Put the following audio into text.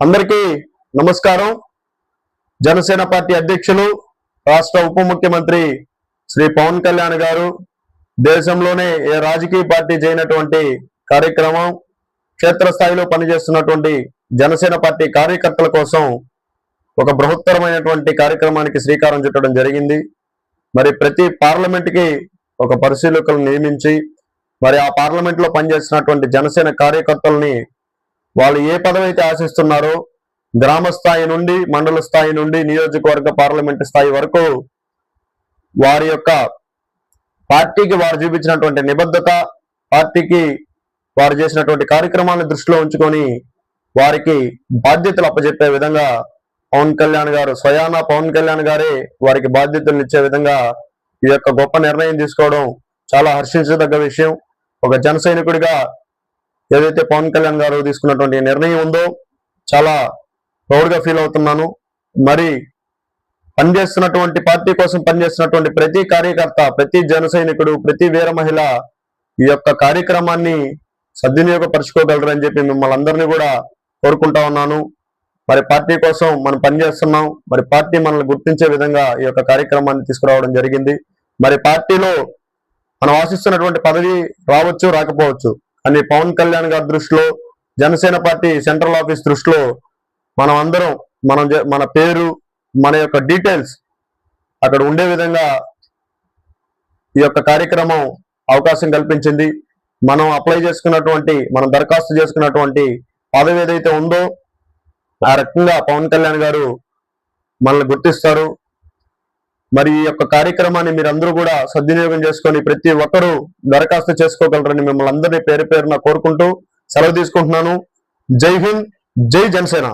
అందరికీ నమస్కారం. జనసేన పార్టీ అధ్యక్షులు రాష్ట్ర ఉప ముఖ్యమంత్రి శ్రీ పవన్ కళ్యాణ్ గారు దేశంలోనే ఏ రాజకీయ పార్టీ చేయనటువంటి కార్యక్రమం, క్షేత్రస్థాయిలో పనిచేస్తున్నటువంటి జనసేన పార్టీ కార్యకర్తల కోసం ఒక బృహత్తరమైనటువంటి కార్యక్రమానికి శ్రీకారం చుట్టడం జరిగింది. మరి ప్రతి పార్లమెంట్కి ఒక పరిశీలకులను నియమించి మరి ఆ పార్లమెంట్లో పనిచేస్తున్నటువంటి జనసేన కార్యకర్తల్ని వాళ్ళు ఏ పదవి అయితే ఆశిస్తున్నారో గ్రామ స్థాయి నుండి మండల స్థాయి నుండి నియోజకవర్గ పార్లమెంటు స్థాయి వరకు వారి యొక్క పార్టీకి వారు చూపించినటువంటి నిబద్ధత, పార్టీకి వారు చేసినటువంటి కార్యక్రమాలను దృష్టిలో ఉంచుకొని వారికి బాధ్యతలు అప్పచెప్పే విధంగా పవన్ కళ్యాణ్ గారు స్వయానా పవన్ కళ్యాణ్ గారే వారికి బాధ్యతలు ఇచ్చే విధంగా ఈ యొక్క గొప్ప నిర్ణయం తీసుకోవడం చాలా హర్షించదగ్గ విషయం. ఒక జన సైనికుడిగా ఏదైతే పవన్ కళ్యాణ్ గారు తీసుకున్నటువంటి నిర్ణయం ఉందో చాలా ప్రౌడ్గా ఫీల్ అవుతున్నాను. మరి పనిచేస్తున్నటువంటి పార్టీ కోసం పనిచేస్తున్నటువంటి ప్రతి కార్యకర్త, ప్రతి జన సైనికుడు, ప్రతి వీర మహిళ ఈ యొక్క కార్యక్రమాన్ని సద్వినియోగపరచుకోగలరని చెప్పి మిమ్మల్ని అందరినీ కూడా కోరుకుంటా ఉన్నాను. మరి పార్టీ కోసం మనం పనిచేస్తున్నాం. మరి పార్టీ మనల్ని గుర్తించే విధంగా ఈ యొక్క కార్యక్రమాన్ని తీసుకురావడం జరిగింది. మరి పార్టీలో మనం ఆశిస్తున్నటువంటి పదవి రావచ్చు, రాకపోవచ్చు, అని పవన్ కళ్యాణ్ గారి దృష్టిలో, జనసేన పార్టీ సెంట్రల్ ఆఫీస్ దృష్టిలో మనం అందరం మన పేరు, మన యొక్క డీటెయిల్స్ అక్కడ ఉండే విధంగా ఈ యొక్క కార్యక్రమం అవకాశం కల్పించింది. మనం అప్లై చేసుకున్నటువంటి, మనం దరఖాస్తు చేసుకున్నటువంటి పదవి ఏదైతే ఉందో ఆ రకంగా పవన్ కళ్యాణ్ గారు మనల్ని గుర్తిస్తారు. మరి ఈ యొక్క కార్యక్రమాన్ని మీరందరూ కూడా సద్వినియోగం చేసుకొని ప్రతి ఒక్కరూ దరఖాస్తు చేసుకోగలరని మిమ్మల్ని అందరినీ పేరు పేరున కోరుకుంటూ సెలవు తీసుకుంటున్నాను. జై హింద్, జై జనసేన.